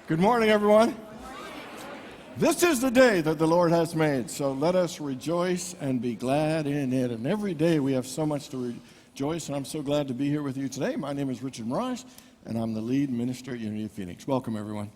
Good morning, everyone. This is the day that the Lord has made, so let us rejoice and be glad in it. And every day we have so much to rejoice, and I'm so glad to be here with you today. My name is Richard Mirage, and I'm the lead minister at Unity of Phoenix. Welcome, everyone.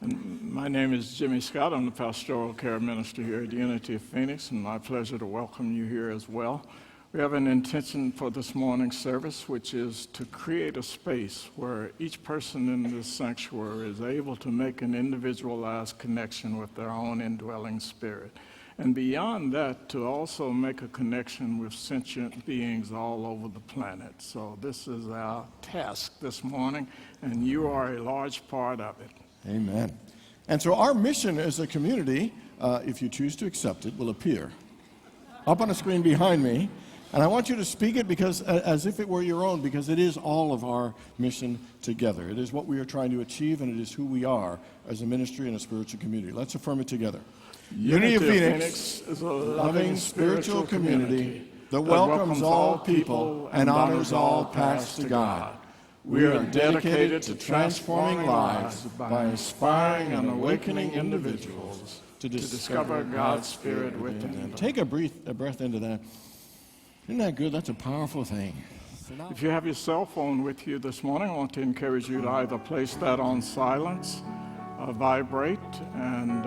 And my name is Jimmy Scott. I'm the pastoral care minister here at Unity of Phoenix, and my pleasure to welcome you here as well. We have an intention for this morning's service, which is to create a space where each person in this sanctuary is able to make an individualized connection with their own indwelling spirit. And beyond that, to also make a connection with sentient beings all over the planet. So this is our task this morning, and you are a large part of it. Amen. And so our mission as a community, if you choose to accept it, will appear up on the screen behind me. And I want you to speak it because, as if it were your own, because it is all of our mission together. It is what we are trying to achieve, and it is who we are as a ministry and a spiritual community. Let's affirm it together. Unity of Phoenix is a loving spiritual community that welcomes all people and honors all paths to God. We are dedicated to transforming lives by inspiring and awakening individuals to discover God's Spirit within them. Take a breath into that. Isn't that good? That's a powerful thing. If you have your cell phone with you this morning, I want to encourage you to either place that on silence, vibrate, and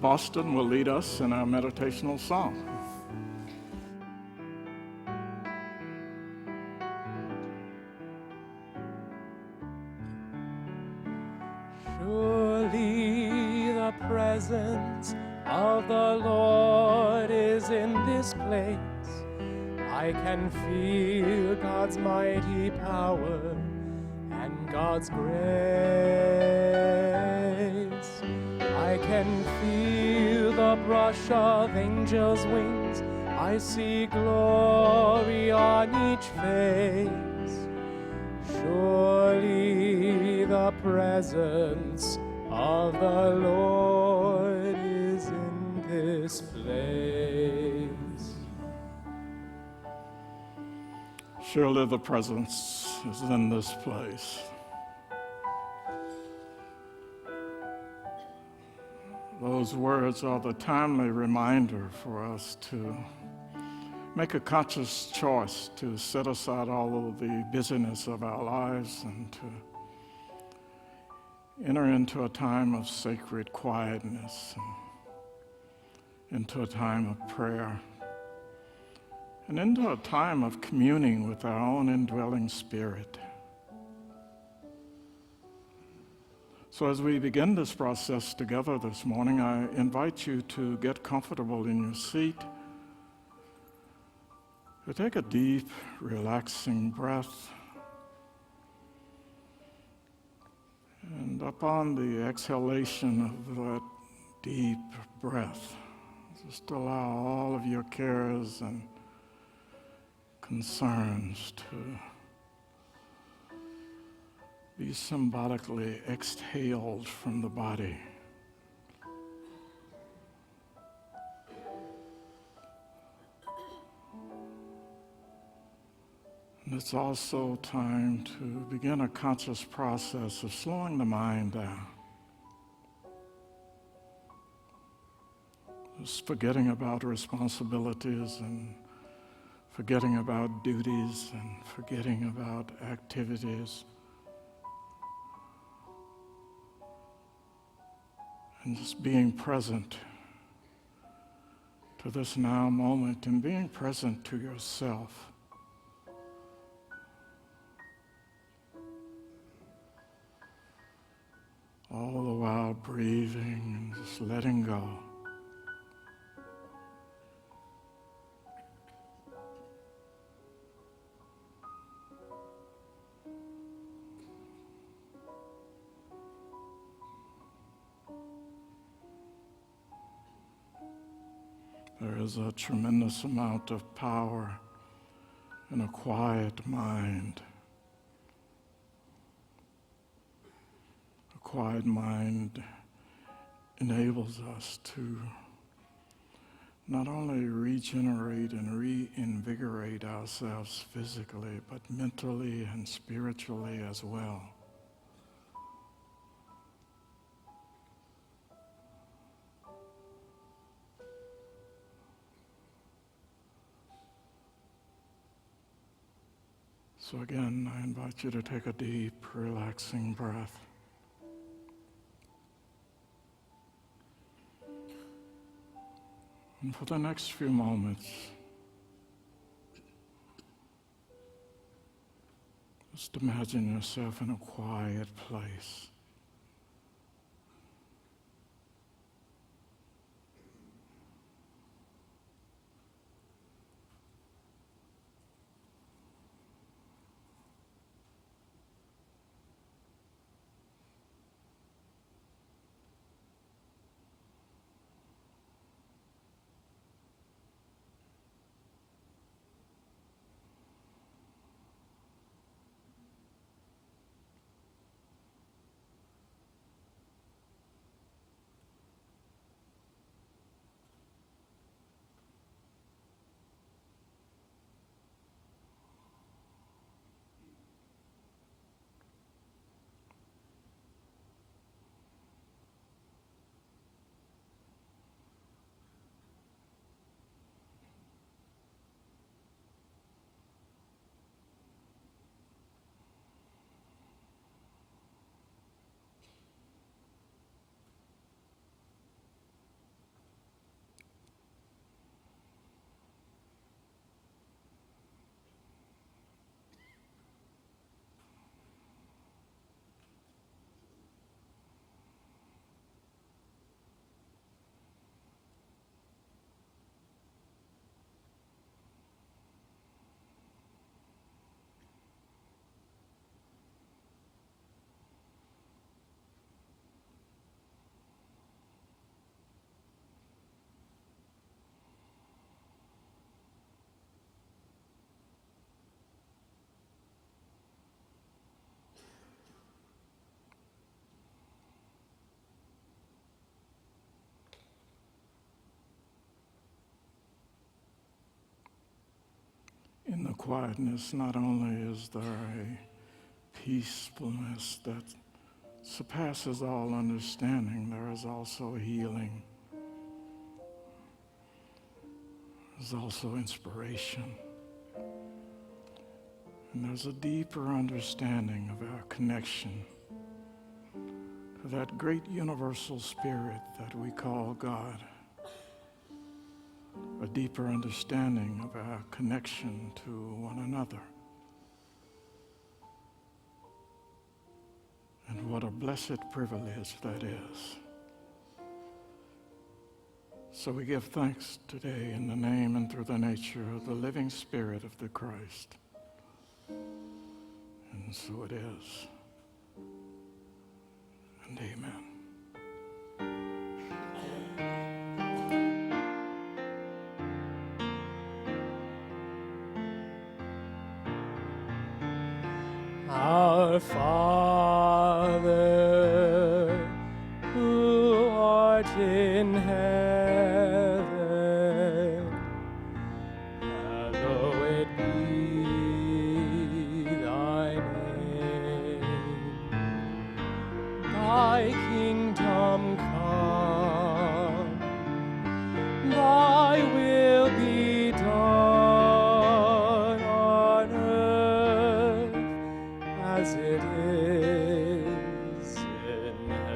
Boston will lead us in our meditational song. Surely the presence of the Lord is in this place. I can feel God's mighty power and God's grace. I can feel the brush of angels' wings. I see glory on each face. Surely the presence of the Lord is in this place. Surely the presence is in this place. Those words are the timely reminder for us to make a conscious choice to set aside all of the busyness of our lives and to enter into a time of sacred quietness, and into a time of prayer, and into a time of communing with our own indwelling spirit. So as we begin this process together this morning, I invite you to get comfortable in your seat, to take a deep, relaxing breath, and upon the exhalation of that deep breath, just allow all of your cares and concerns to be symbolically exhaled from the body. And it's also time to begin a conscious process of slowing the mind down. Just forgetting about responsibilities and forgetting about duties and forgetting about activities. And just being present to this now moment and being present to yourself. All the while breathing and just letting go. There is a tremendous amount of power in a quiet mind. A quiet mind enables us to not only regenerate and reinvigorate ourselves physically, but mentally and spiritually as well. So again, I invite you to take a deep, relaxing breath. And for the next few moments, just imagine yourself in a quiet place. In the quietness, not only is there a peacefulness that surpasses all understanding, there is also healing. There's also inspiration. And there's a deeper understanding of our connection to that great universal spirit that we call God. A deeper understanding of our connection to one another. And what a blessed privilege that is. So we give thanks today in the name and through the nature of the living Spirit of the Christ. And so it is. And amen. Our Father, who art in heaven, hallowed be thy name. Thy kingdom come, thy will be done on earth as it is in heaven.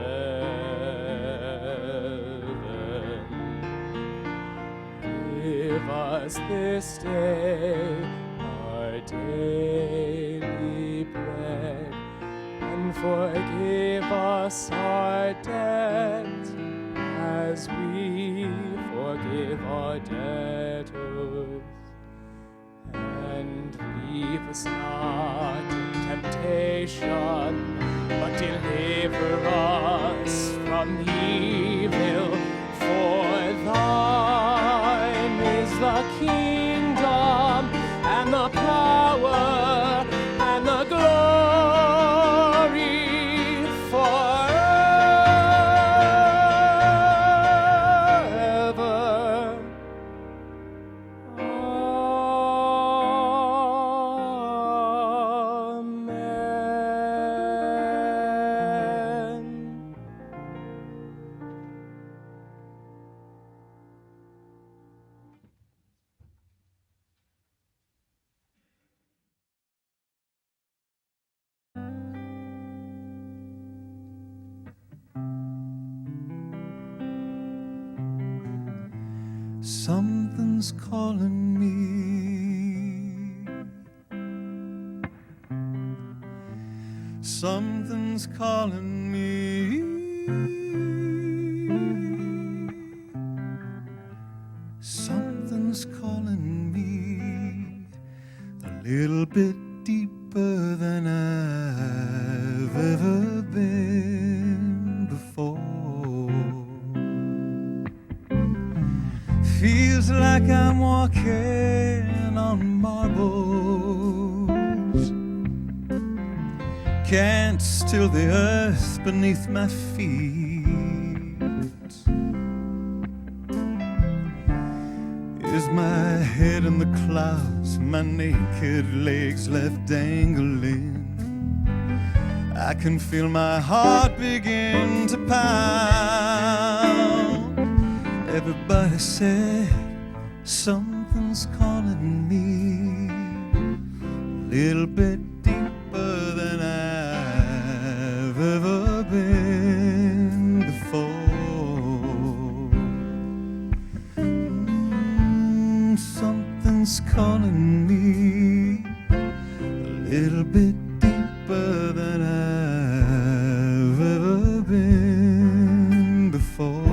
Give us this day our daily bread, and forgive us our debt as we forgive our debtors. And leave us not in temptation, but deliver us from evil. For thine is the kingdom, and the power, and the glory forever. Amen. Something's calling me. Something's calling me. Something's calling me a little bit deeper than I've ever been before. Feels like I'm walking on marbles. Can't still the earth beneath my feet. Is my head in the clouds, my naked legs left dangling. I can feel my heart begin to pound. Everybody said something's calling me a little bit deeper than I've ever been before. Something's calling me a little bit deeper than I've ever been before.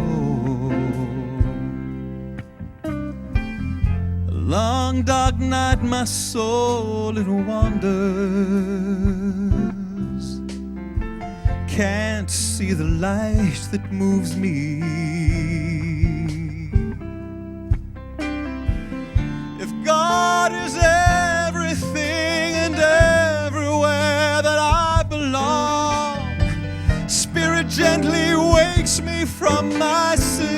A long dark night, my soul it wanders. Can't see the light that moves me. God is everything and everywhere that I belong. Spirit gently wakes me from my sleep.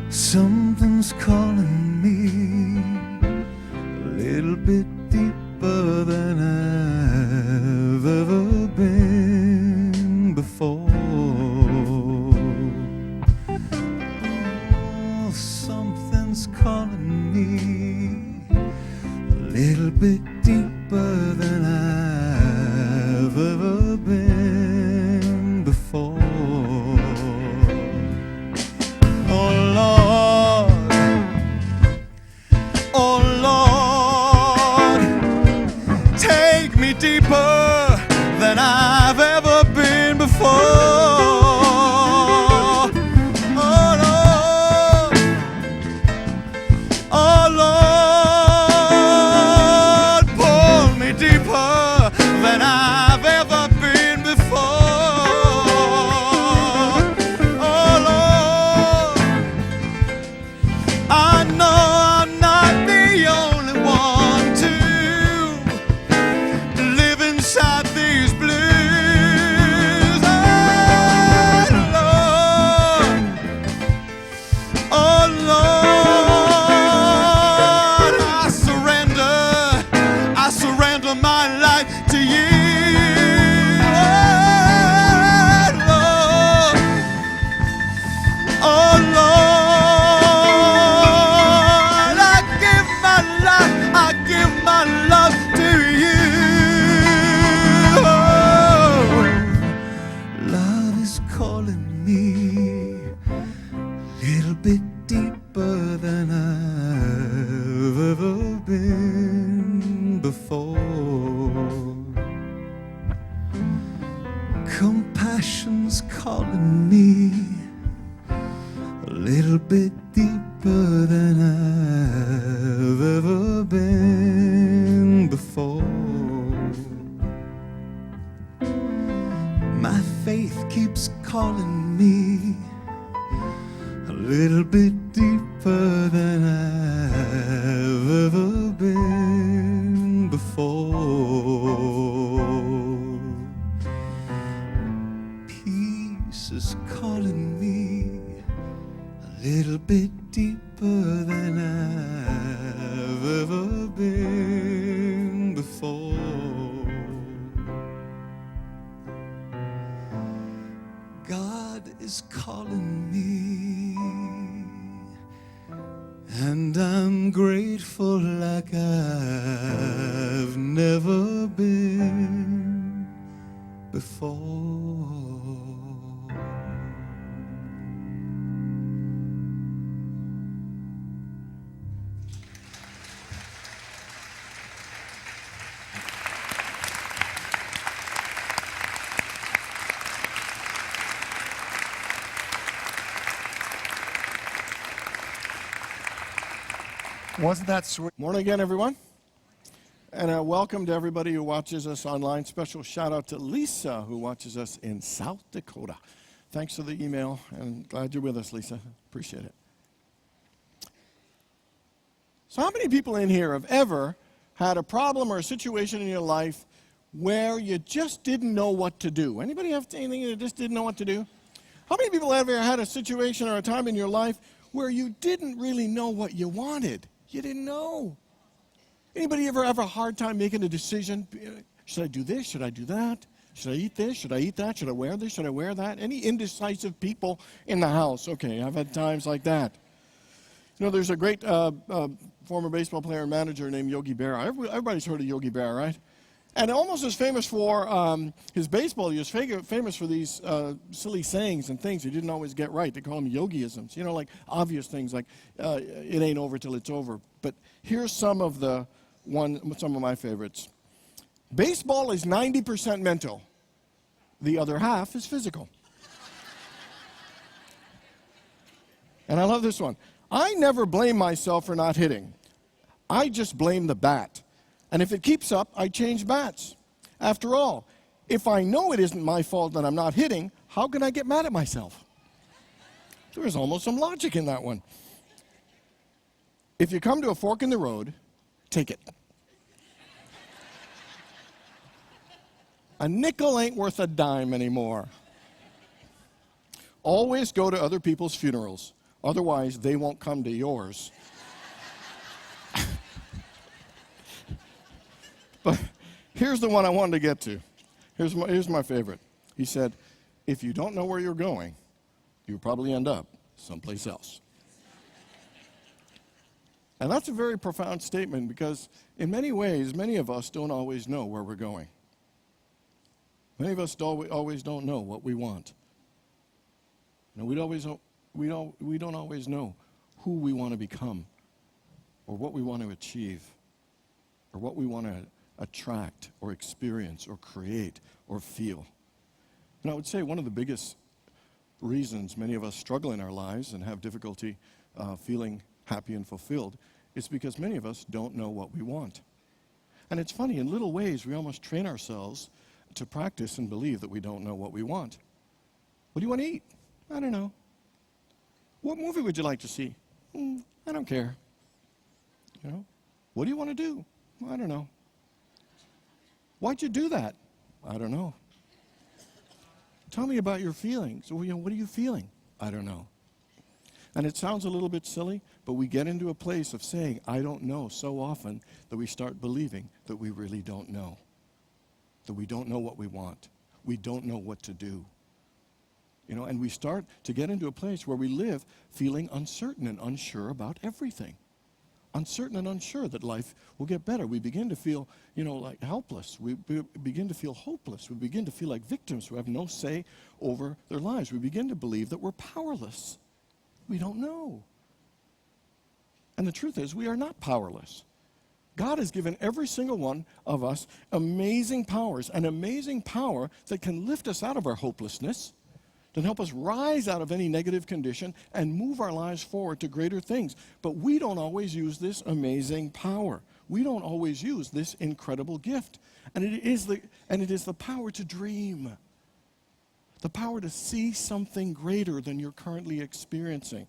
Something's calling me a little bit deeper than I've ever been before. Something's calling me a little bit deeper than I've ever been before. Oh Lord, oh Lord, take me deeper than I've ever been before. Compassion's calling me a little bit deeper than I've ever been before. My faith keeps calling me a little bit deeper than I've ever been before. Is calling me a little bit deeper than I've ever been before. God is calling me, and I'm grateful like I've never been before. Wasn't that sweet? Morning again, everyone. And welcome to everybody who watches us online. Special shout out to Lisa, who watches us in South Dakota. Thanks for the email, and glad you're with us, Lisa. Appreciate it. So how many people in here have ever had a problem or a situation in your life where you just didn't know what to do? Anybody have anything you just didn't know what to do? How many people have ever had a situation or a time in your life where you didn't really know what you wanted? You didn't know. Anybody ever have a hard time making a decision? Should I do this? Should I do that? Should I eat this? Should I eat that? Should I wear this? Should I wear that? Any indecisive people in the house? Okay, I've had times like that. You know, there's a great former baseball player and manager named Yogi Berra. Everybody's heard of Yogi Berra, right? And almost as famous for his baseball, he was famous for these silly sayings and things he didn't always get right. They call them yogiisms, you know, like obvious things like, it ain't over till it's over. But here's some of my favorites. Baseball is 90% mental. The other half is physical. And I love this one. I never blame myself for not hitting. I just blame the bat. And if it keeps up, I change bats. After all, if I know it isn't my fault that I'm not hitting, how can I get mad at myself? There is almost some logic in that one. If you come to a fork in the road, take it. A nickel ain't worth a dime anymore. Always go to other people's funerals. Otherwise, they won't come to yours. But here's the one I wanted to get to. Here's my favorite. He said, if you don't know where you're going, you'll probably end up someplace else. And that's a very profound statement because in many ways, many of us don't always know where we're going. Many of us always don't know what we want. You know, we don't always know who we want to become or what we want to achieve or what we want to attract or experience or create or feel. And I would say one of the biggest reasons many of us struggle in our lives and have difficulty feeling happy and fulfilled is because many of us don't know what we want. And it's funny, in little ways we almost train ourselves to practice and believe that we don't know what we want. What do you want to eat? I don't know. What movie would you like to see? I don't care. You know? What do you want to do? I don't know. Why'd you do that? I don't know. Tell me about your feelings. Well, you know, what are you feeling? I don't know. And it sounds a little bit silly, but we get into a place of saying, I don't know, so often that we start believing that we really don't know. That we don't know what we want. We don't know what to do. You know, and we start to get into a place where we live feeling uncertain and unsure about everything. Uncertain and unsure that life will get better. We begin to feel, you know, like helpless. We begin to feel hopeless. We begin to feel like victims who have no say over their lives. We begin to believe that we're powerless. We don't know. And the truth is, we are not powerless. God has given every single one of us amazing powers, an amazing power that can lift us out of our hopelessness, to help us rise out of any negative condition and move our lives forward to greater things. But we don't always use this amazing power. We don't always use this incredible gift. And it is the power to dream. The power to see something greater than you're currently experiencing.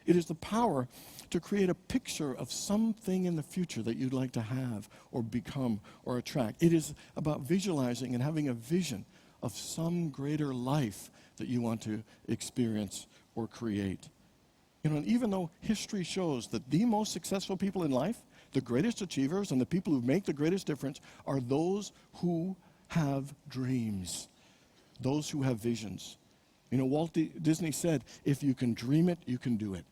It is the power to create a picture of something in the future that you'd like to have or become or attract. It is about visualizing and having a vision of some greater life that you want to experience or create. You know, and even though history shows that the most successful people in life, the greatest achievers and the people who make the greatest difference are those who have dreams, those who have visions. You know, Walt Disney said, if you can dream it, you can do it.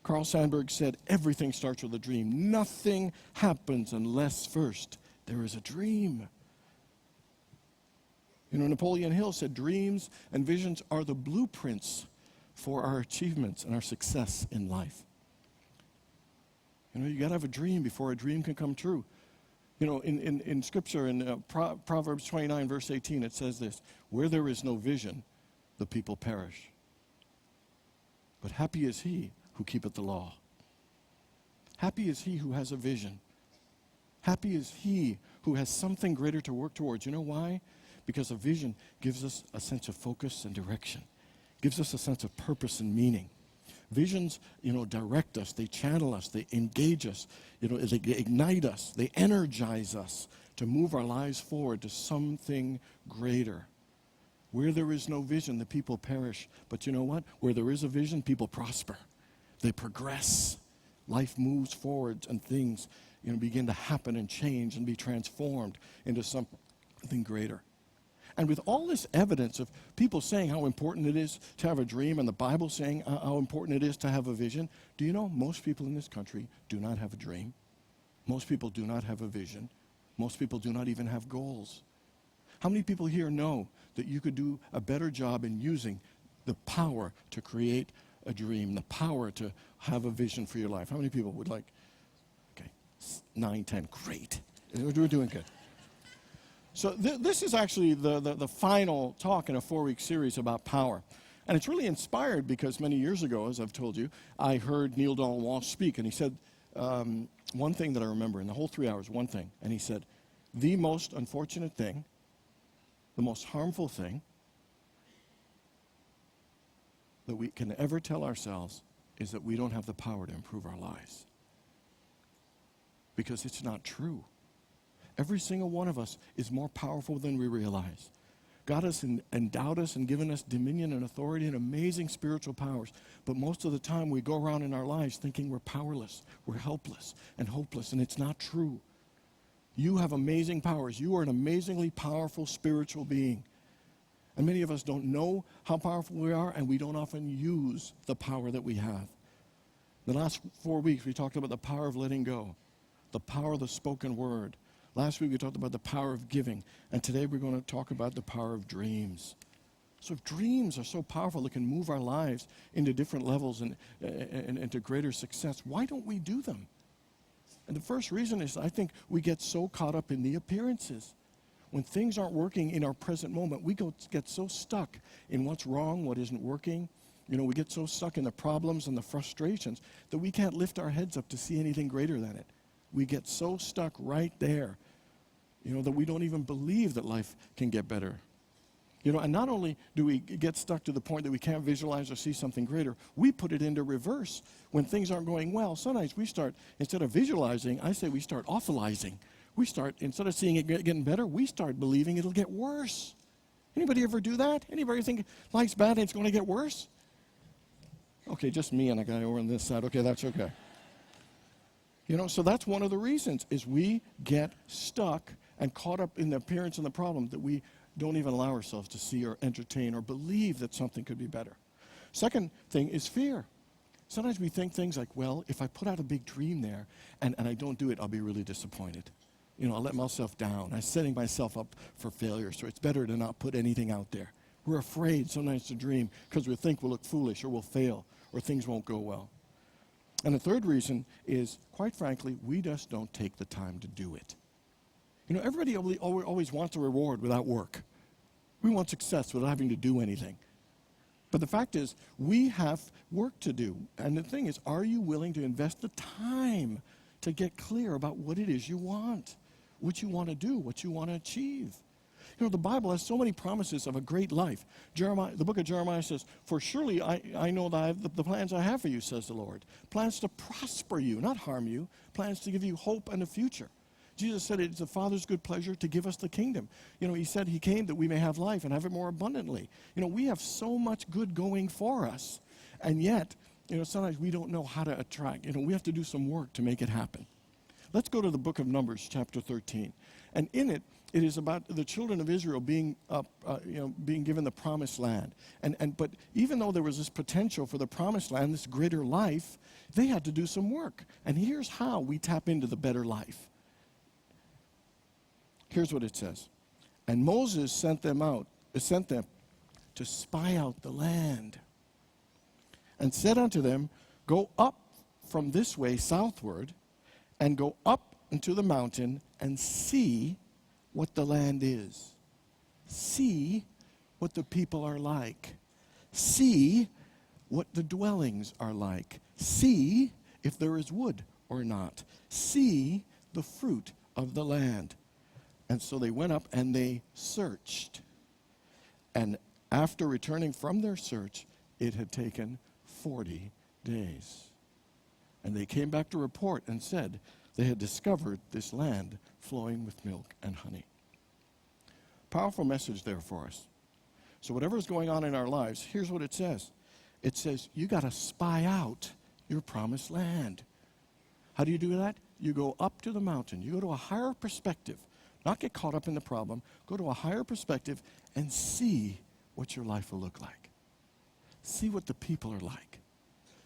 Carl Sandburg said, everything starts with a dream. Nothing happens unless first there is a dream. You know, Napoleon Hill said dreams and visions are the blueprints for our achievements and our success in life. You know, you got to have a dream before a dream can come true. You know, in Scripture, in Proverbs 29, verse 18, it says this, where there is no vision, the people perish. But happy is he who keepeth the law. Happy is he who has a vision. Happy is he who has something greater to work towards. You know why? Because a vision gives us a sense of focus and direction, gives us a sense of purpose and meaning. Visions, direct us, they channel us, they engage us, they ignite us, they energize us to move our lives forward to something greater. Where there is no vision, the people perish. But you know what? Where there is a vision, people prosper. They progress. Life moves forward and things begin to happen and change and be transformed into something greater. And with all this evidence of people saying how important it is to have a dream and the Bible saying how important it is to have a vision, do you know most people in this country do not have a dream? Most people do not have a vision. Most people do not even have goals. How many people here know that you could do a better job in using the power to create a dream, the power to have a vision for your life? How many people would like? Okay, 9, 10, great. We're doing good. So this is actually the final talk in a 4-week series about power. And it's really inspired because many years ago, as I've told you, I heard Neil Donald Walsh speak, and he said one thing that I remember in the whole 3 hours, one thing. And he said, the most unfortunate thing, the most harmful thing that we can ever tell ourselves is that we don't have the power to improve our lives. Because it's not true. Every single one of us is more powerful than we realize. God has endowed us and given us dominion and authority and amazing spiritual powers. But most of the time we go around in our lives thinking we're powerless, we're helpless and hopeless, and it's not true. You have amazing powers. You are an amazingly powerful spiritual being. And many of us don't know how powerful we are, and we don't often use the power that we have. The last 4 weeks we talked about the power of letting go, the power of the spoken word. Last week we talked about the power of giving, and today we're going to talk about the power of dreams. So if dreams are so powerful that can move our lives into different levels and into greater success, why don't we do them? And the first reason is I think we get so caught up in the appearances. When things aren't working in our present moment, we get so stuck in what's wrong, what isn't working. We get so stuck in the problems and the frustrations that we can't lift our heads up to see anything greater than it. We get so stuck right there, that we don't even believe that life can get better. And not only do we get stuck to the point that we can't visualize or see something greater, we put it into reverse. When things aren't going well, sometimes we start, instead of visualizing, I say we start awfulizing. We start, instead of seeing it getting better, we start believing it'll get worse. Anybody ever do that? Anybody think life's bad and it's going to get worse? Okay, just me and a guy over on this side. Okay, that's okay. So that's one of the reasons is we get stuck and caught up in the appearance and the problem that we don't even allow ourselves to see or entertain or believe that something could be better. Second thing is fear. Sometimes we think things like, well, if I put out a big dream there and I don't do it, I'll be really disappointed. I'll let myself down. I'm setting myself up for failure, so it's better to not put anything out there. We're afraid sometimes to dream because we think we'll look foolish or we'll fail or things won't go well. And the third reason is, quite frankly, we just don't take the time to do it. Everybody always wants a reward without work. We want success without having to do anything. But the fact is, we have work to do. And the thing is, are you willing to invest the time to get clear about what it is you want, what you want to do, what you want to achieve? The Bible has so many promises of a great life. The book of Jeremiah says, for surely I know that the plans I have for you, says the Lord. Plans to prosper you, not harm you. Plans to give you hope and a future. Jesus said it's the Father's good pleasure to give us the kingdom. He said he came that we may have life and have it more abundantly. We have so much good going for us. And yet, sometimes we don't know how to attract. We have to do some work to make it happen. Let's go to the book of Numbers, chapter 13. And in it, it is about the children of Israel being given the promised land. But even though there was this potential for the promised land, this greater life, they had to do some work. And here's how we tap into the better life. Here's what it says. And Moses sent them to spy out the land, and said unto them, go up from this way southward, and go up into the mountain, and see what the land is. See what the people are like. See what the dwellings are like. See if there is wood or not. See the fruit of the land. And so they went up and they searched. And after returning from their search, it had taken 40 days. And they came back to report and said they had discovered this land flowing with milk and honey. Powerful message there for us. So whatever is going on in our lives, here's what it says. It says, you got to spy out your promised land. How do you do that? You go up to the mountain. You go to a higher perspective. Not get caught up in the problem. Go to a higher perspective and see what your life will look like. See what the people are like.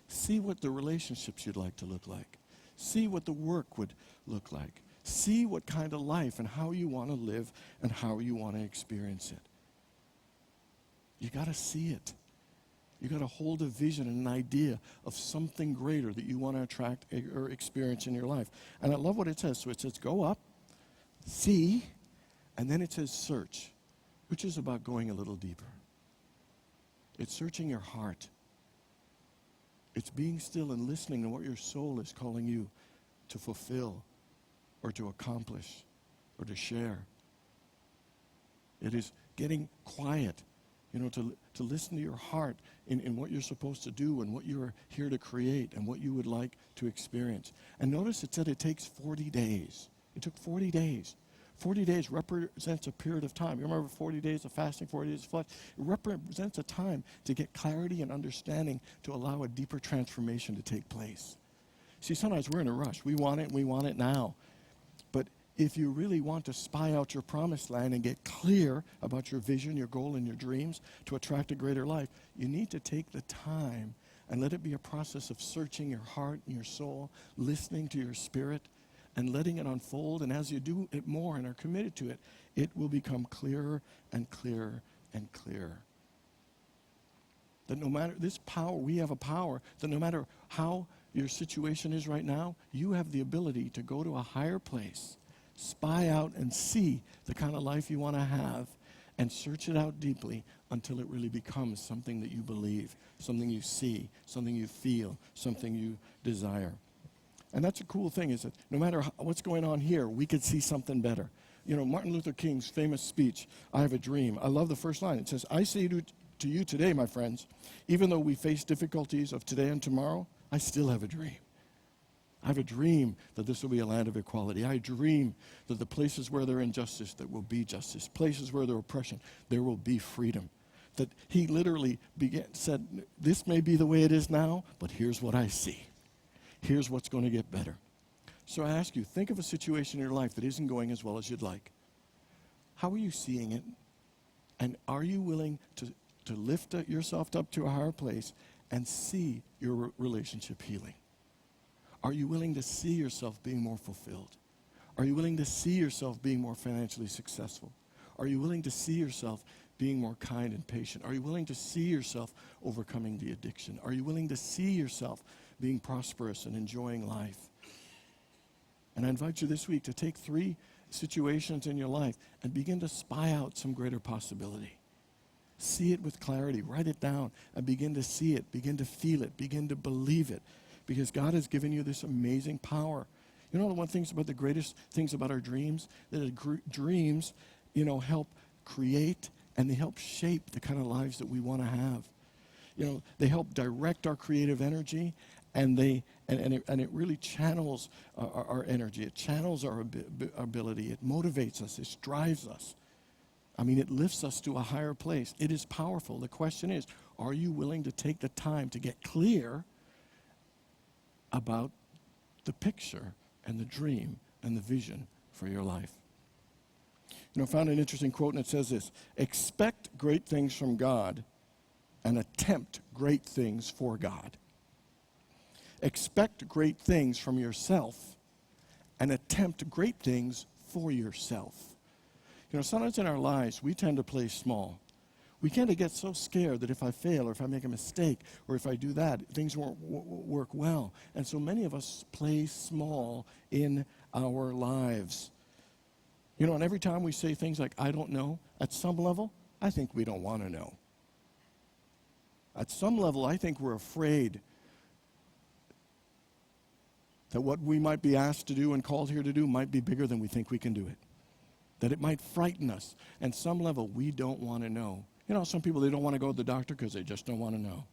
See what the relationships you'd like to look like. See what the work would look like. See what kind of life and how you want to live and how you want to experience it. You got to see it. You got to hold a vision and an idea of something greater that you want to attract or experience in your life. And I love what it says. So it says go up, see, and then it says search, which is about going a little deeper. It's searching your heart. It's being still and listening to what your soul is calling you to fulfill or to accomplish or to share. It is getting quiet, to listen to your heart in what you're supposed to do and what you're here to create and what you would like to experience. And notice it said it takes 40 days. It took 40 days. 40 days represents a period of time. You remember 40 days of fasting, 40 days of flesh? It represents a time to get clarity and understanding to allow a deeper transformation to take place. See, sometimes we're in a rush. We want it, and we want it now. But if you really want to spy out your promised land and get clear about your vision, your goal, and your dreams to attract a greater life, you need to take the time and let it be a process of searching your heart and your soul, listening to your spirit, and letting it unfold. And as you do it more and are committed to it, it will become clearer and clearer and clearer. That no matter this power, we have a power that no matter how your situation is right now, you have the ability to go to a higher place, spy out and see the kind of life you want to have, and search it out deeply until it really becomes something that you believe, something you see, something you feel, something you desire. And that's a cool thing, is that no matter what's going on here, we could see something better. Martin Luther King's famous speech, I have a dream. I love the first line. It says, I say to you today, my friends, even though we face difficulties of today and tomorrow, I still have a dream. I have a dream that this will be a land of equality. I dream that the places where there is injustice, there will be justice. Places where there is oppression, there will be freedom. That he literally said, this may be the way it is now, but here's what I see. Here's what's going to get better. So I ask you, think of a situation in your life that isn't going as well as you'd like. How are you seeing it? And are you willing to lift yourself up to a higher place and see your relationship healing? Are you willing to see yourself being more fulfilled? Are you willing to see yourself being more financially successful? Are you willing to see yourself being more kind and patient? Are you willing to see yourself overcoming the addiction? Are you willing to see yourself being prosperous and enjoying life? And I invite you this week to take 3 situations in your life and begin to spy out some greater possibility. See it with clarity. Write it down and begin to see it, begin to feel it, begin to believe it. Because God has given you this amazing power. You know, one thing about the greatest things about our dreams, that dreams, help create and they help shape the kind of lives that we want to have. They help direct our creative energy, and it really channels our energy. It channels our ability. It motivates us. It drives us. It lifts us to a higher place. It is powerful. The question is, are you willing to take the time to get clear about the picture and the dream and the vision for your life? I found an interesting quote, and it says this: expect great things from God and attempt great things for God. Expect great things from yourself and attempt great things for yourself. Sometimes in our lives, we tend to play small. We tend to get so scared that if I fail or if I make a mistake or if I do that, things won't work well. And so many of us play small in our lives. And every time we say things like, I don't know, at some level, I think we don't want to know. At some level, I think we're afraid that what we might be asked to do and called here to do might be bigger than we think we can do it. That it might frighten us. And some level, we don't want to know. You know, some people, they don't want to go to the doctor because they just don't want to know.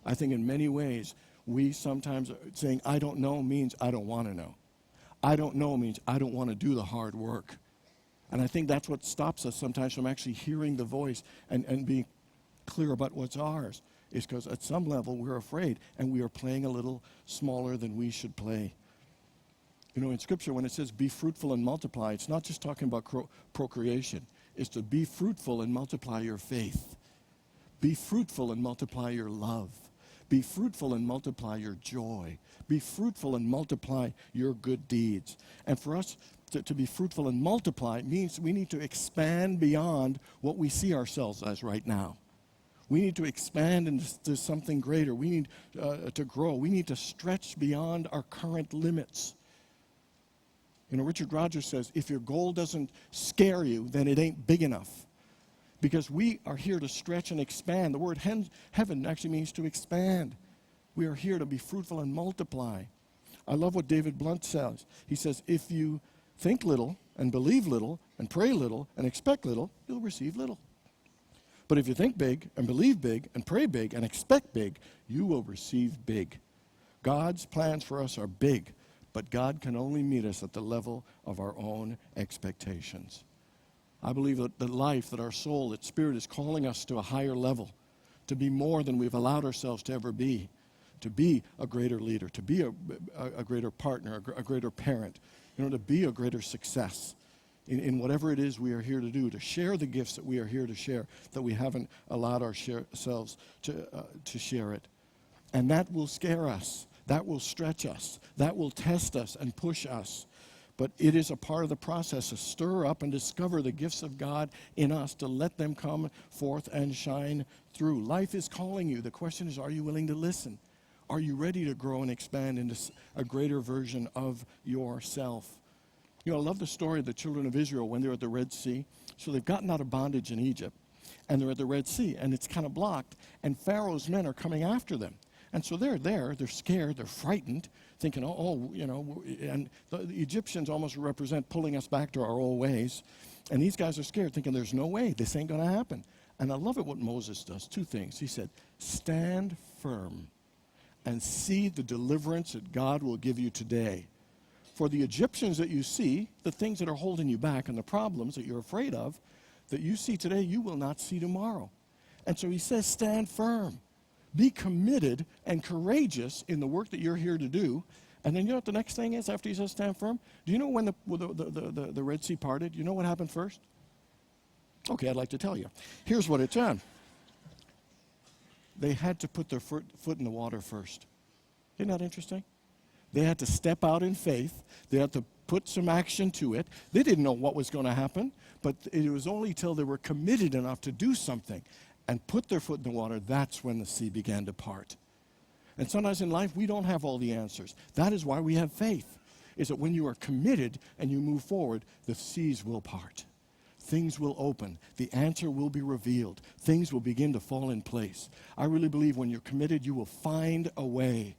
I think in many ways, we sometimes saying, I don't know means I don't want to know. I don't know means I don't want to do the hard work. And I think that's what stops us sometimes from actually hearing the voice and being clear about what's ours, is because at some level we're afraid and we are playing a little smaller than we should play. You know, in Scripture, when it says be fruitful and multiply, it's not just talking about procreation. It's to be fruitful and multiply your faith. Be fruitful and multiply your love. Be fruitful and multiply your joy. Be fruitful and multiply your good deeds. And for us to be fruitful and multiply means we need to expand beyond what we see ourselves as right now. We need to expand into something greater. We need to grow. We need to stretch beyond our current limits. You know, Richard Rogers says, if your goal doesn't scare you, then it ain't big enough. Because we are here to stretch and expand. The word heaven actually means to expand. We are here to be fruitful and multiply. I love what David Blunt says. He says, if you think little and believe little and pray little and expect little, you'll receive little. But if you think big and believe big and pray big and expect big, you will receive big. God's plans for us are big, but God can only meet us at the level of our own expectations. I believe that life, that our soul, that spirit is calling us to a higher level, to be more than we've allowed ourselves to ever be, to be a greater leader, to be a greater partner, a greater parent, you know, to be a greater success in whatever it is we are here to do, to share the gifts that we are here to share, that we haven't allowed ourselves to share it. And that will scare us. That will stretch us. That will test us and push us. But it is a part of the process to stir up and discover the gifts of God in us, to let them come forth and shine through. Life is calling you. The question is, are you willing to listen? Are you ready to grow and expand into a greater version of yourself? You know, I love the story of the children of Israel when they're at the Red Sea. So they've gotten out of bondage in Egypt, and they're at the Red Sea, and it's kind of blocked, and Pharaoh's men are coming after them. And so they're there, they're scared, they're frightened, thinking, you know, and the Egyptians almost represent pulling us back to our old ways. And these guys are scared, thinking there's no way, this ain't going to happen. And I love it what Moses does, two things. He said, stand firm and see the deliverance that God will give you today. For the Egyptians that you see, the things that are holding you back and the problems that you're afraid of, that you see today, you will not see tomorrow. And so he says, stand firm. Be committed and courageous in the work that you're here to do. And then you know what the next thing is after he says stand firm? Do you know when the Red Sea parted? Do you know what happened first? Okay, I'd like to tell you. Here's what it done. They had to put their foot in the water first. Isn't that interesting? They had to step out in faith. They had to put some action to it. They didn't know what was going to happen, but it was only till they were committed enough to do something and put their foot in the water, that's when the sea began to part. And sometimes in life, we don't have all the answers. That is why we have faith, is that when you are committed and you move forward, the seas will part. Things will open. The answer will be revealed. Things will begin to fall in place. I really believe when you're committed, you will find a way.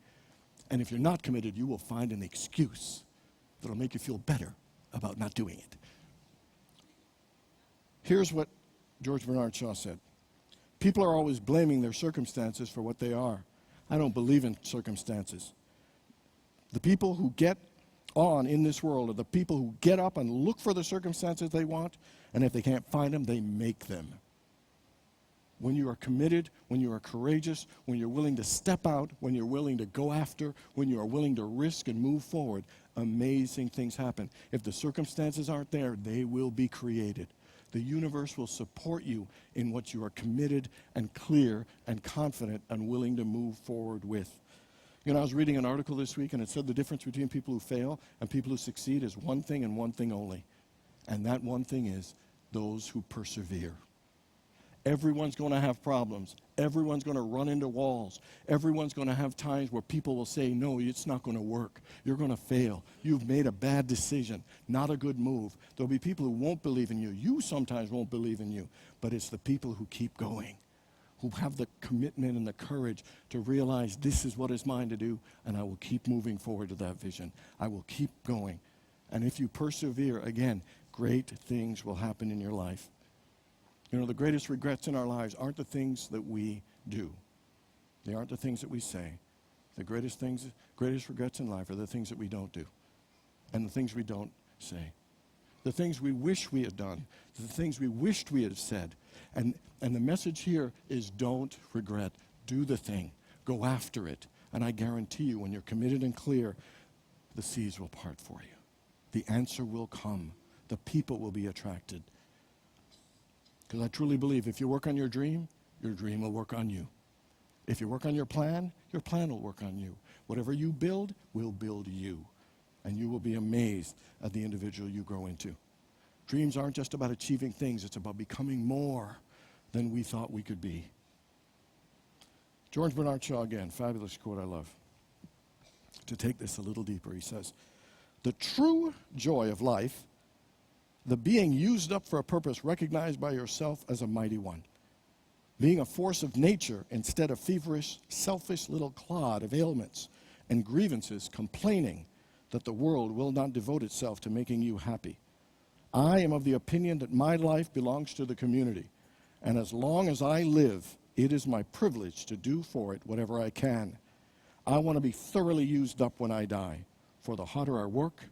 And if you're not committed, you will find an excuse that'll make you feel better about not doing it. Here's what George Bernard Shaw said. People are always blaming their circumstances for what they are. I don't believe in circumstances. The people who get on in this world are the people who get up and look for the circumstances they want, and if they can't find them, they make them. When you are committed, when you are courageous, when you're willing to step out, when you're willing to go after, when you are willing to risk and move forward, amazing things happen. If the circumstances aren't there, they will be created. The universe will support you in what you are committed and clear and confident and willing to move forward with. You know, I was reading an article this week, and it said the difference between people who fail and people who succeed is one thing and one thing only. And that one thing is those who persevere. Everyone's going to have problems. Everyone's going to run into walls. Everyone's going to have times where people will say, no, it's not going to work. You're going to fail. You've made a bad decision, not a good move. There'll be people who won't believe in you. You sometimes won't believe in you. But it's the people who keep going, who have the commitment and the courage to realize this is what is mine to do, and I will keep moving forward to that vision. I will keep going. And if you persevere, again, great things will happen in your life. You know, the greatest regrets in our lives aren't the things that we do. They aren't the things that we say. The greatest regrets in life are the things that we don't do and the things we don't say. The things we wish we had done, the things we wished we had said. And the message here is don't regret. Do the thing. Go after it. And I guarantee you, when you're committed and clear, the seas will part for you. The answer will come. The people will be attracted. Because I truly believe if you work on your dream will work on you. If you work on your plan will work on you. Whatever you build will build you. And you will be amazed at the individual you grow into. Dreams aren't just about achieving things. It's about becoming more than we thought we could be. George Bernard Shaw again, fabulous quote I love. To take this a little deeper, he says, "The true joy of life, the being used up for a purpose recognized by yourself as a mighty one. Being a force of nature instead of feverish, selfish little clod of ailments and grievances complaining that the world will not devote itself to making you happy. I am of the opinion that my life belongs to the community, and as long as I live, it is my privilege to do for it whatever I can. I want to be thoroughly used up when I die, for the harder I work,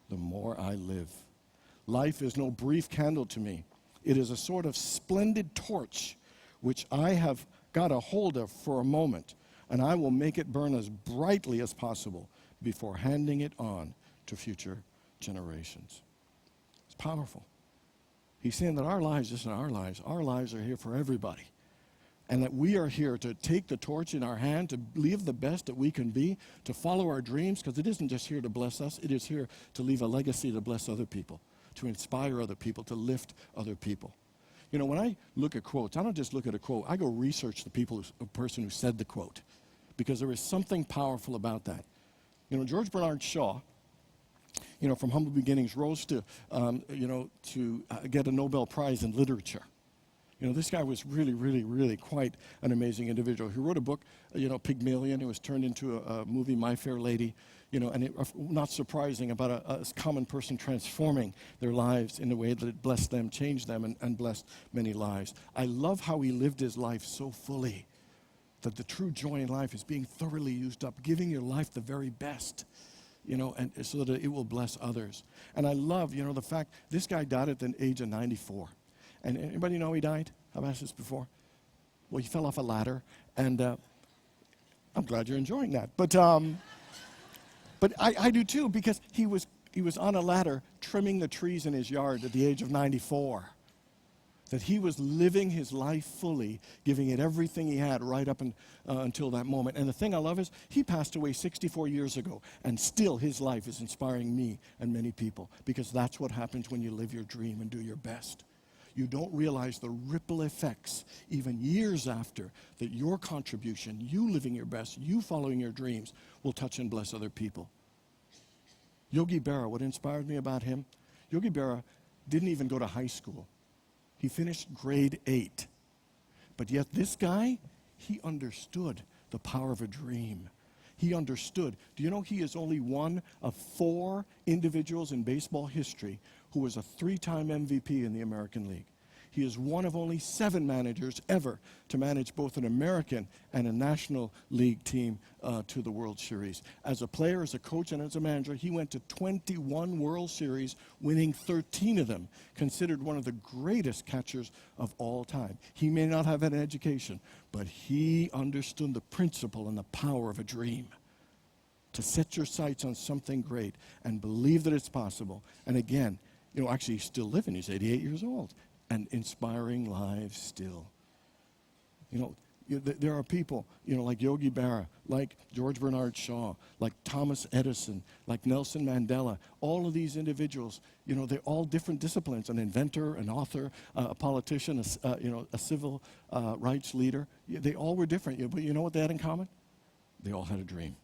the more I live. Life is no brief candle to me. It is a sort of splendid torch which I have got a hold of for a moment, and I will make it burn as brightly as possible before handing it on to future generations." It's powerful. He's saying that our lives isn't our lives are here for everybody. And that we are here to take the torch in our hand, to live the best that we can be, to follow our dreams, because it isn't just here to bless us, it is here to leave a legacy to bless other people, to inspire other people, to lift other people. You know, when I look at quotes, I don't just look at a quote, I go research the person who said the quote, because there is something powerful about that. You know, George Bernard Shaw, you know, from humble beginnings, rose to get a Nobel Prize in literature. You know, this guy was really, really, really quite an amazing individual. He wrote a book, Pygmalion. It was turned into a movie, My Fair Lady. You know, and not surprising about a common person transforming their lives in a way that it blessed them, changed them, and blessed many lives. I love how he lived his life so fully, that the true joy in life is being thoroughly used up, giving your life the very best, you know, and so that it will bless others. And I love, you know, the fact this guy died at the age of 94. And anybody know he died? I've asked this before. Well, he fell off a ladder, and I'm glad you're enjoying that. But I do too, because he was on a ladder trimming the trees in his yard at the age of 94. That he was living his life fully, giving it everything he had right up until that moment. And the thing I love is he passed away 64 years ago, and still his life is inspiring me and many people, because that's what happens when you live your dream and do your best. You don't realize the ripple effects, even years after, that your contribution, you living your best, you following your dreams, will touch and bless other people. Yogi Berra, what inspired me about him, Yogi Berra didn't even go to high school. He finished grade 8. But yet this guy, he understood the power of a dream. He understood. Do you know he is only one of 4 individuals in baseball history who was a 3-time MVP in the American League? He is one of only 7 managers ever to manage both an American and a National League team to the World Series. As a player, as a coach, and as a manager, he went to 21 World Series, winning 13 of them, considered one of the greatest catchers of all time. He may not have had an education, but he understood the principle and the power of a dream. To set your sights on something great and believe that it's possible. And again, you know, actually he's still living. He's 88 years old and inspiring lives still. You know, there are people, you know, like Yogi Berra, like George Bernard Shaw, like Thomas Edison, like Nelson Mandela. All of these individuals, you know, they're all different disciplines: an inventor, an author, a politician, a civil rights leader. They all were different, but you know what they had in common? They all had a dream.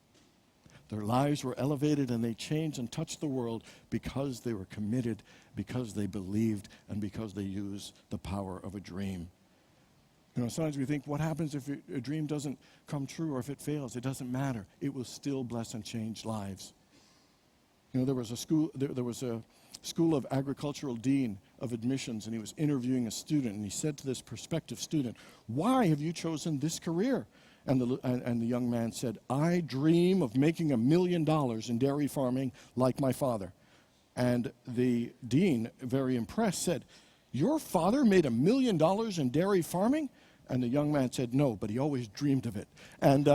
Their lives were elevated, and they changed and touched the world because they were committed, because they believed, and because they used the power of a dream. You know, sometimes we think, what happens if a dream doesn't come true or if it fails? It doesn't matter. It will still bless and change lives. You know, there was a school of agricultural dean of admissions, and he was interviewing a student, and he said to this prospective student, "Why have you chosen this career?" And the young man said, "I dream of making $1 million in dairy farming like my father." And the dean, very impressed, said, "Your father made $1 million in dairy farming?" And the young man said, "No, but he always dreamed of it." And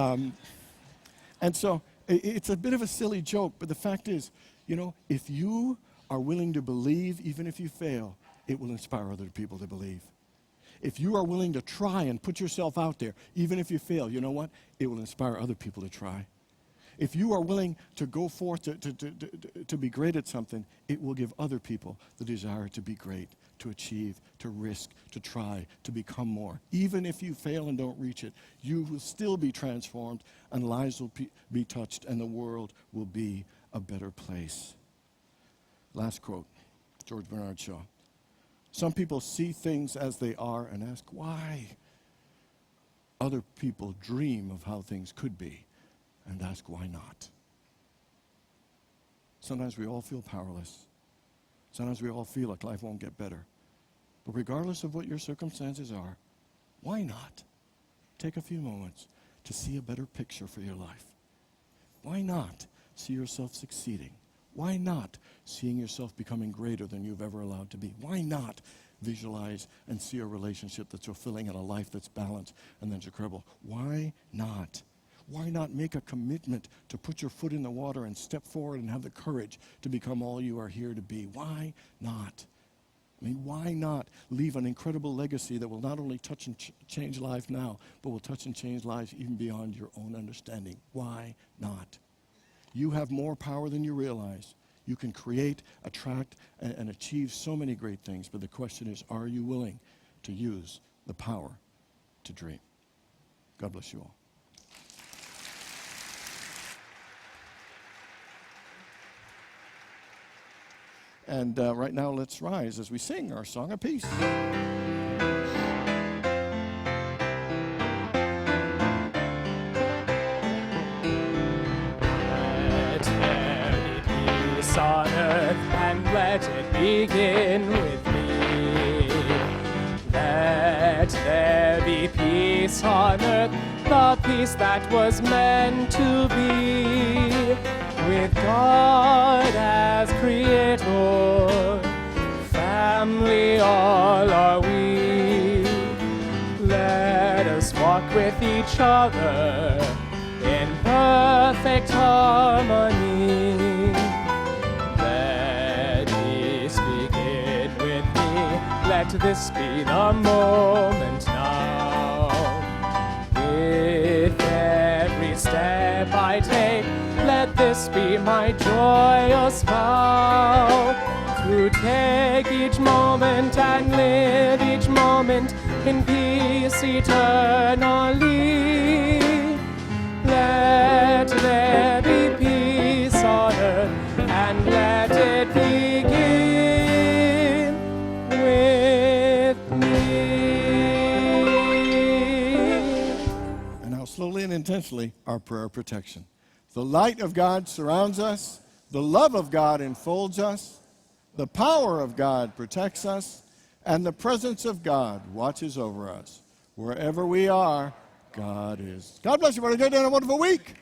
so it's a bit of a silly joke, but the fact is, you know, if you are willing to believe, even if you fail, it will inspire other people to believe. If you are willing to try and put yourself out there, even if you fail, you know what? It will inspire other people to try. If you are willing to go forth to be great at something, it will give other people the desire to be great, to achieve, to risk, to try, to become more. Even if you fail and don't reach it, you will still be transformed, and lives will be touched, and the world will be a better place. Last quote, George Bernard Shaw. Some people see things as they are and ask why. Other people dream of how things could be and ask why not. Sometimes we all feel powerless. Sometimes we all feel like life won't get better. But regardless of what your circumstances are, why not take a few moments to see a better picture for your life? Why not see yourself succeeding? Why not seeing yourself becoming greater than you've ever allowed to be? Why not visualize and see a relationship that's fulfilling and a life that's balanced and that's incredible? Why not? Why not make a commitment to put your foot in the water and step forward and have the courage to become all you are here to be? Why not? I mean, why not leave an incredible legacy that will not only touch and change lives now, but will touch and change lives even beyond your own understanding? Why not? You have more power than you realize. You can create, attract, and achieve so many great things, but the question is, are you willing to use the power to dream? God bless you all. And right now, let's rise as we sing our song of peace. On earth, and let it begin with me. Let there be peace on earth, the peace that was meant to be, with God as creator, family all are we. Let us walk with each other in perfect harmony. Let this be the moment now. With every step I take, let this be my joyous vow. To take each moment and live each moment in peace eternally. Let there be peace on earth, and let it begin with me. And now, slowly and intentionally, our prayer of protection. The light of God surrounds us. The love of God enfolds us. The power of God protects us. And the presence of God watches over us. Wherever we are, God is. God bless you. What a great day and a wonderful week.